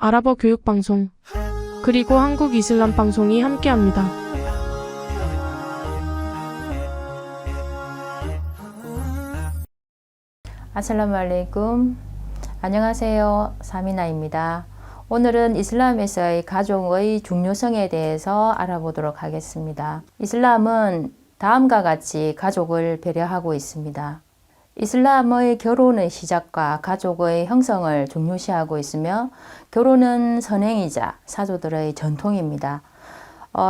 아랍어 교육방송, 그리고 한국 이슬람 방송이 함께합니다. 아살라무 알레이쿰. 안녕하세요. 사미나입니다. 오늘은 이슬람에서의 가족의 중요성에 대해서 알아보도록 하겠습니다. 이슬람은 다음과 같이 가족을 배려하고 있습니다. 이슬람의 결혼의 시작과 가족의 형성을 중요시하고 있으며 결혼은 선행이자 사조들의 전통입니다.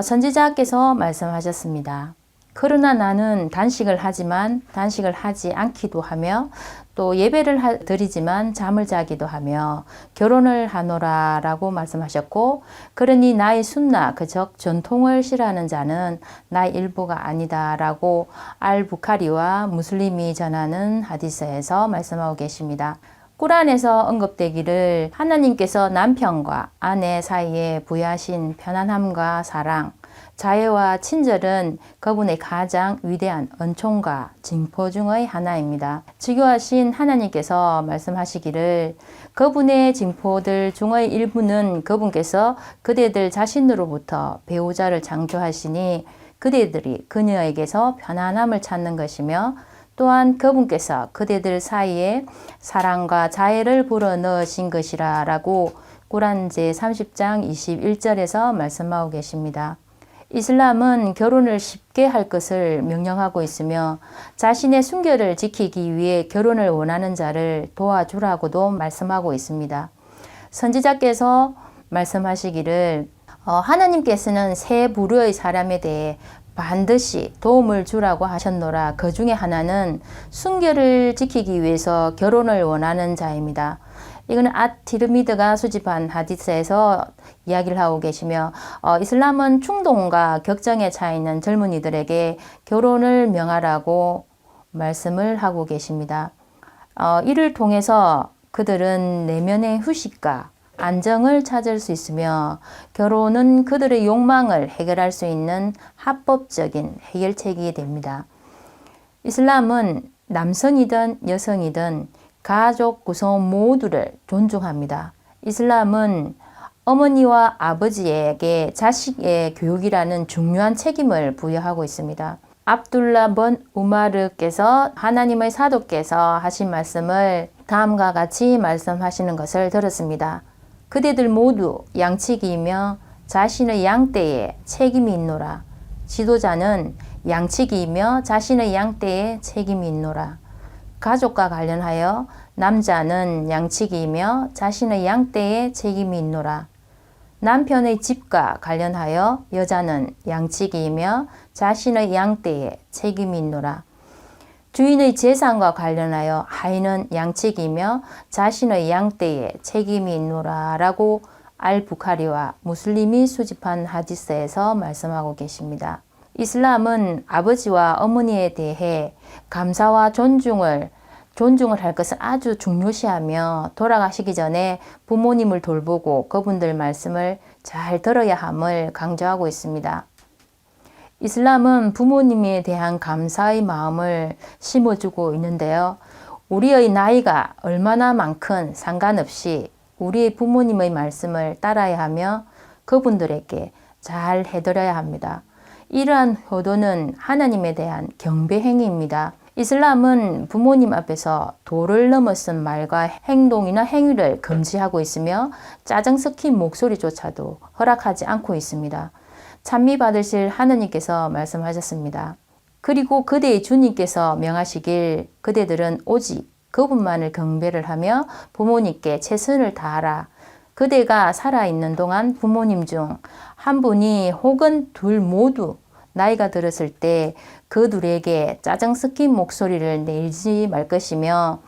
선지자께서 말씀하셨습니다. 그러나 나는 단식을 하지만 단식을 하지 않기도 하며 또 예배를 드리지만 잠을 자기도 하며 결혼을 하노라 라고 말씀하셨고, 그러니 나의 순나 그적 전통을 싫어하는 자는 나의 일부가 아니다 라고 알부카리와 무슬림이 전하는 하디스에서 말씀하고 계십니다. 꾸란에서 언급되기를 하나님께서 남편과 아내 사이에 부여하신 편안함과 사랑, 자애와 친절은 그분의 가장 위대한 은총과 징표 중의 하나입니다. 지교하신 하나님께서 말씀하시기를 그분의 징표들 중의 일부는 그분께서 그대들 자신으로부터 배우자를 창조하시니 그대들이 그녀에게서 편안함을 찾는 것이며, 또한 그분께서 그대들 사이에 사랑과 자애를 불어넣으신 것이라 라고 꾸란 제30장 21절에서 말씀하고 계십니다. 이슬람은 결혼을 쉽게 할 것을 명령하고 있으며 자신의 순결을 지키기 위해 결혼을 원하는 자를 도와주라고도 말씀하고 있습니다. 선지자께서 말씀하시기를 하나님께서는 세 부류의 사람에 대해 반드시 도움을 주라고 하셨노라. 그 중에 하나는 순결을 지키기 위해서 결혼을 원하는 자입니다. 이거는 앗-티르미드가 수집한 하디스에서 이야기를 하고 계시며, 이슬람은 충동과 격정에 차 있는 젊은이들에게 결혼을 명하라고 말씀을 하고 계십니다. 이를 통해서 그들은 내면의 휴식과 안정을 찾을 수 있으며 결혼은 그들의 욕망을 해결할 수 있는 합법적인 해결책이 됩니다. 이슬람은 남성이든 여성이든 가족 구성 모두를 존중합니다. 이슬람은 어머니와 아버지에게 자식의 교육이라는 중요한 책임을 부여하고 있습니다. 압둘라 번 우마르께서 하나님의 사도께서 하신 말씀을 다음과 같이 말씀하시는 것을 들었습니다. 그대들 모두 양치기이며 자신의 양떼에 책임이 있노라. 지도자는 양치기이며 자신의 양떼에 책임이 있노라. 가족과 관련하여 남자는 양치기이며 자신의 양떼에 책임이 있노라. 남편의 집과 관련하여 여자는 양치기이며 자신의 양떼에 책임이 있노라. 주인의 재산과 관련하여 아이는 양치기이며 자신의 양떼에 책임이 있노라 라고 알부카리와 무슬림이 수집한 하디스에서 말씀하고 계십니다. 이슬람은 아버지와 어머니에 대해 감사와 존중을 할 것을 아주 중요시하며 돌아가시기 전에 부모님을 돌보고 그분들 말씀을 잘 들어야 함을 강조하고 있습니다. 이슬람은 부모님에 대한 감사의 마음을 심어주고 있는데요. 우리의 나이가 얼마나 많건 상관없이 우리의 부모님의 말씀을 따라야 하며 그분들에게 잘 해드려야 합니다. 이러한 효도는 하나님에 대한 경배 행위입니다. 이슬람은 부모님 앞에서 도를 넘어선 말과 행동이나 행위를 금지하고 있으며 짜증 섞인 목소리조차도 허락하지 않고 있습니다. 찬미 받으실 하느님께서 말씀하셨습니다. 그리고 그대의 주님께서 명하시길 그대들은 오직 그분만을 경배를 하며 부모님께 최선을 다하라. 그대가 살아있는 동안 부모님 중 한 분이 혹은 둘 모두 나이가 들었을 때 그 둘에게 짜증 섞인 목소리를 내지 말 것이며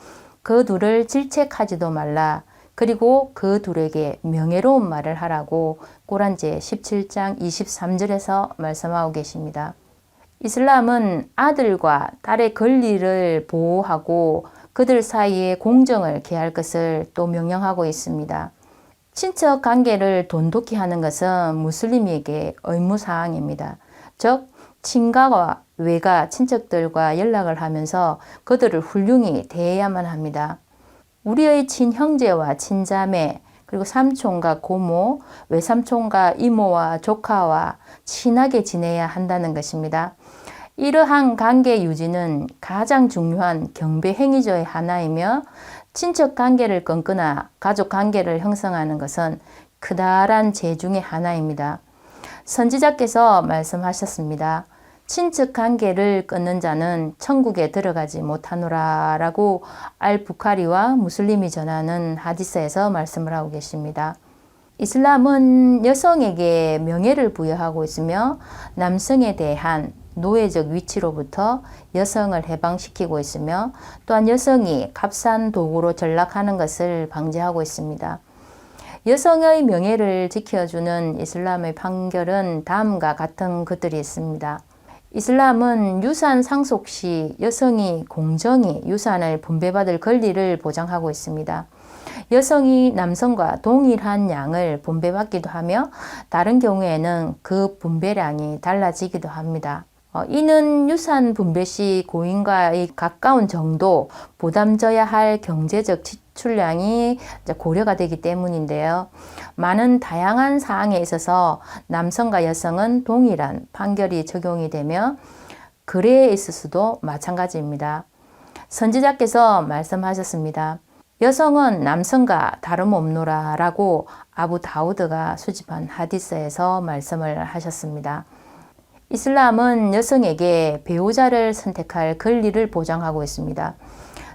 그 둘을 질책하지도 말라. 그리고 그 둘에게 명예로운 말을 하라고 꾸란 제17장 23절에서 말씀하고 계십니다. 이슬람은 아들과 딸의 권리를 보호하고 그들 사이에 공정을 계할 것을 또 명령하고 있습니다. 친척 관계를 돈독히 하는 것은 무슬림에게 의무사항입니다. 즉 친가와 외가 친척들과 연락을 하면서 그들을 훌륭히 대해야만 합니다. 우리의 친형제와 친자매, 그리고 삼촌과 고모, 외삼촌과 이모와 조카와 친하게 지내야 한다는 것입니다. 이러한 관계 유지는 가장 중요한 경배 행위조의 하나이며 친척 관계를 끊거나 가족 관계를 형성하는 것은 크다란 죄 중의 하나입니다. 선지자께서 말씀하셨습니다. 친척 관계를 끊는 자는 천국에 들어가지 못하노라 라고 알부카리와 무슬림이 전하는 하디스에서 말씀을 하고 계십니다. 이슬람은 여성에게 명예를 부여하고 있으며 남성에 대한 노예적 위치로부터 여성을 해방시키고 있으며 또한 여성이 값싼 도구로 전락하는 것을 방지하고 있습니다. 여성의 명예를 지켜주는 이슬람의 판결은 다음과 같은 것들이 있습니다. 이슬람은 유산 상속 시 여성이 공정히 유산을 분배받을 권리를 보장하고 있습니다. 여성이 남성과 동일한 양을 분배받기도 하며 다른 경우에는 그 분배량이 달라지기도 합니다. 이는 유산 분배 시 고인과의 가까운 정도, 부담져야 할 경제적 지출량이 고려가 되기 때문인데요. 많은 다양한 사항에 있어서 남성과 여성은 동일한 판결이 적용이 되며 거래에 있어서도 마찬가지입니다. 선지자께서 말씀하셨습니다. 여성은 남성과 다름없노라 라고 아부 다우드가 수집한 하디스에서 말씀을 하셨습니다. 이슬람은 여성에게 배우자를 선택할 권리를 보장하고 있습니다.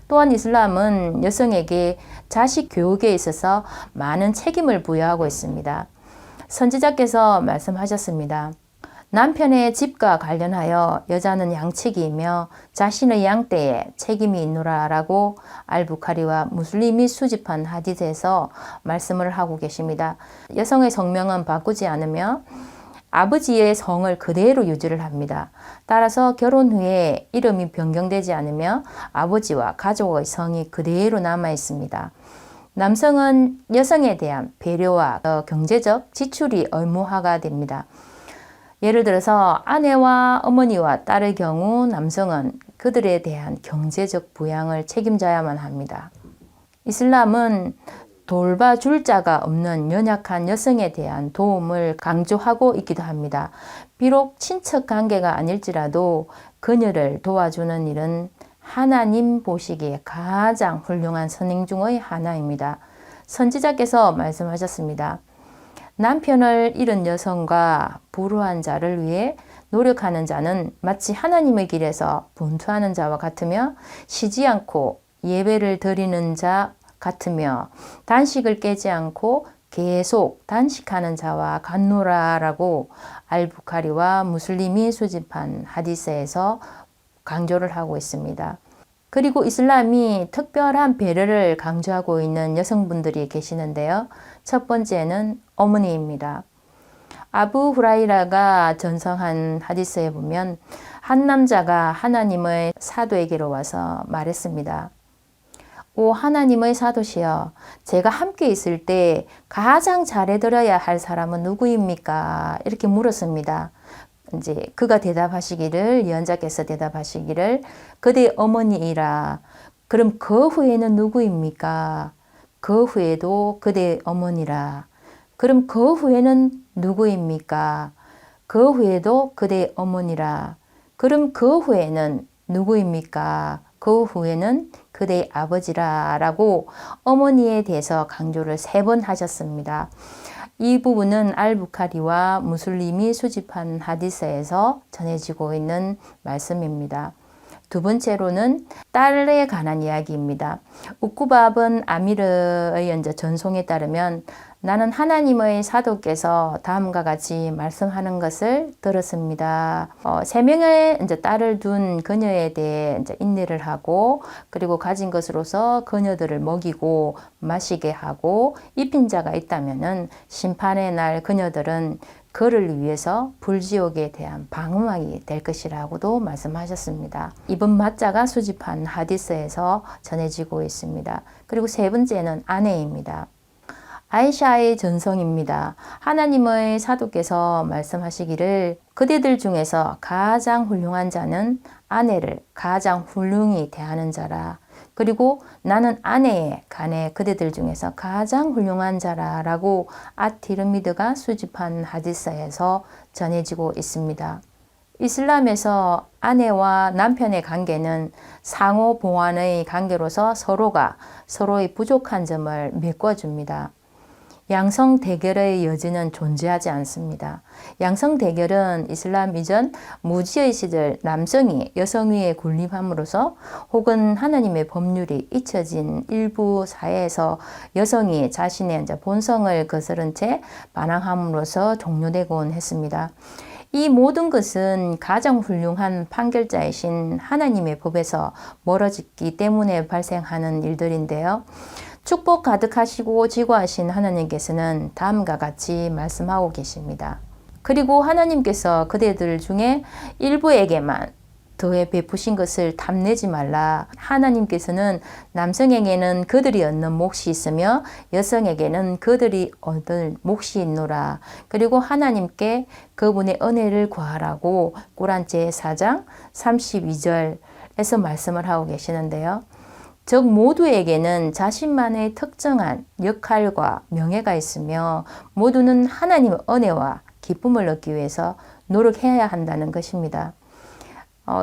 또한 이슬람은 여성에게 자식 교육에 있어서 많은 책임을 부여하고 있습니다. 선지자께서 말씀하셨습니다. 남편의 집과 관련하여 여자는 양측이며 자신의 양떼에 책임이 있노라 라고 알부카리와 무슬림이 수집한 하디스에서 말씀을 하고 계십니다. 여성의 성명은 바꾸지 않으며 아버지의 성을 그대로 유지를 합니다. 따라서 결혼 후에 이름이 변경되지 않으며 아버지와 가족의 성이 그대로 남아 있습니다. 남성은 여성에 대한 배려와 경제적 지출이 의무화가 됩니다. 예를 들어서 아내와 어머니와 딸의 경우 남성은 그들에 대한 경제적 부양을 책임져야만 합니다. 이슬람은 돌봐줄 자가 없는 연약한 여성에 대한 도움을 강조하고 있기도 합니다. 비록 친척 관계가 아닐지라도 그녀를 도와주는 일은 하나님 보시기에 가장 훌륭한 선행 중의 하나입니다. 선지자께서 말씀하셨습니다. 남편을 잃은 여성과 불우한 자를 위해 노력하는 자는 마치 하나님의 길에서 분투하는 자와 같으며 쉬지 않고 예배를 드리는 자 같으며 단식을 깨지 않고 계속 단식하는 자와 같노라라고 알부카리와 무슬림이 수집한 하디스에서 강조를 하고 있습니다. 그리고 이슬람이 특별한 배려를 강조하고 있는 여성분들이 계시는데요. 첫 번째는 어머니입니다. 아부 후라이라가 전성한 하디스에 보면 한 남자가 하나님의 사도에게로 와서 말했습니다. 오 하나님의 사도시여, 제가 함께 있을 때 가장 잘해드려야 할 사람은 누구입니까? 이렇게 물었습니다. 이제 그가 대답하시기를, 예언자께서 대답하시기를 그대 어머니이라. 그럼 그 후에는 누구입니까? 그 후에도 그대 어머니라. 그럼 그 후에는 누구입니까? 그 후에도 그대 어머니라. 그럼 그 후에는 누구입니까? 그 후에는 그대의 아버지라 라고 어머니에 대해서 강조를 3번 하셨습니다. 이 부분은 알부카리와 무슬림이 수집한 하디스에서 전해지고 있는 말씀입니다. 두 번째로는 딸에 관한 이야기입니다. 우쿠밥은 아미르의 전송에 따르면 나는 하나님의 사도께서 다음과 같이 말씀하는 것을 들었습니다. 3명의 딸을 둔 그녀에 대해 인내를 하고 그리고 가진 것으로서 그녀들을 먹이고 마시게 하고 입힌 자가 있다면은 심판의 날 그녀들은 그를 위해서 불지옥에 대한 방어막이 될 것이라고도 말씀하셨습니다. 이번 마자가 수집한 하디스에서 전해지고 있습니다. 그리고 세 번째는 아내입니다. 아이샤의 전성입니다. 하나님의 사도께서 말씀하시기를 그대들 중에서 가장 훌륭한 자는 아내를 가장 훌륭히 대하는 자라. 그리고 나는 아내에 관해 그대들 중에서 가장 훌륭한 자라라고 아티르미드가 수집한 하디스에서 전해지고 있습니다. 이슬람에서 아내와 남편의 관계는 상호 보완의 관계로서 서로가 서로의 부족한 점을 메꿔줍니다. 양성 대결의 여지는 존재하지 않습니다. 양성 대결은 이슬람 이전 무지의 시절 남성이 여성 위에 군림함으로써 혹은 하나님의 법률이 잊혀진 일부 사회에서 여성이 자신의 이제 본성을 거스른 채 반항함으로써 종료되곤 했습니다. 이 모든 것은 가장 훌륭한 판결자이신 하나님의 법에서 멀어졌기 때문에 발생하는 일들인데요. 축복 가득하시고 지고하신 하나님께서는 다음과 같이 말씀하고 계십니다. 그리고 하나님께서 그대들 중에 일부에게만 더해 베푸신 것을 탐내지 말라. 하나님께서는 남성에게는 그들이 얻는 몫이 있으며 여성에게는 그들이 얻을 몫이 있노라. 그리고 하나님께 그분의 은혜를 구하라고 꾸란 제4장 32절에서 말씀을 하고 계시는데요. 즉 모두에게는 자신만의 특정한 역할과 명예가 있으며 모두는 하나님의 은혜와 기쁨을 얻기 위해서 노력해야 한다는 것입니다.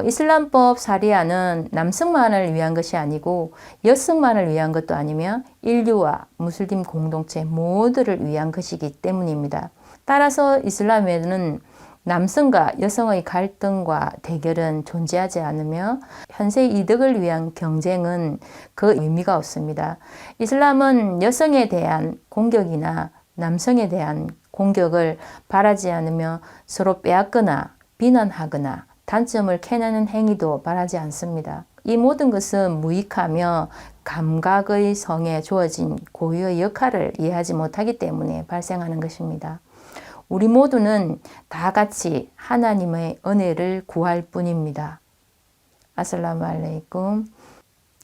이슬람법 사리아는 남성만을 위한 것이 아니고 여성만을 위한 것도 아니며 인류와 무슬림 공동체 모두를 위한 것이기 때문입니다. 따라서 이슬람에는 남성과 여성의 갈등과 대결은 존재하지 않으며 현세 이득을 위한 경쟁은 그 의미가 없습니다. 이슬람은 여성에 대한 공격이나 남성에 대한 공격을 바라지 않으며 서로 빼앗거나 비난하거나 단점을 캐내는 행위도 바라지 않습니다. 이 모든 것은 무익하며 감각의 성에 주어진 고유의 역할을 이해하지 못하기 때문에 발생하는 것입니다. 우리 모두는 다 같이 하나님의 은혜를 구할 뿐입니다. 아슬라무 알레이쿰.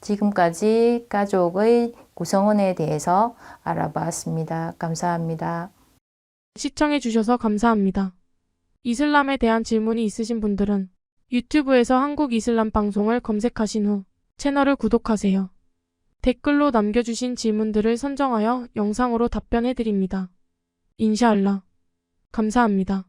지금까지 가족의 구성원에 대해서 알아봤습니다. 감사합니다. 시청해 주셔서 감사합니다. 이슬람에 대한 질문이 있으신 분들은 유튜브에서 한국 이슬람 방송을 검색하신 후 채널을 구독하세요. 댓글로 남겨주신 질문들을 선정하여 영상으로 답변해 드립니다. 인샤알라. 감사합니다.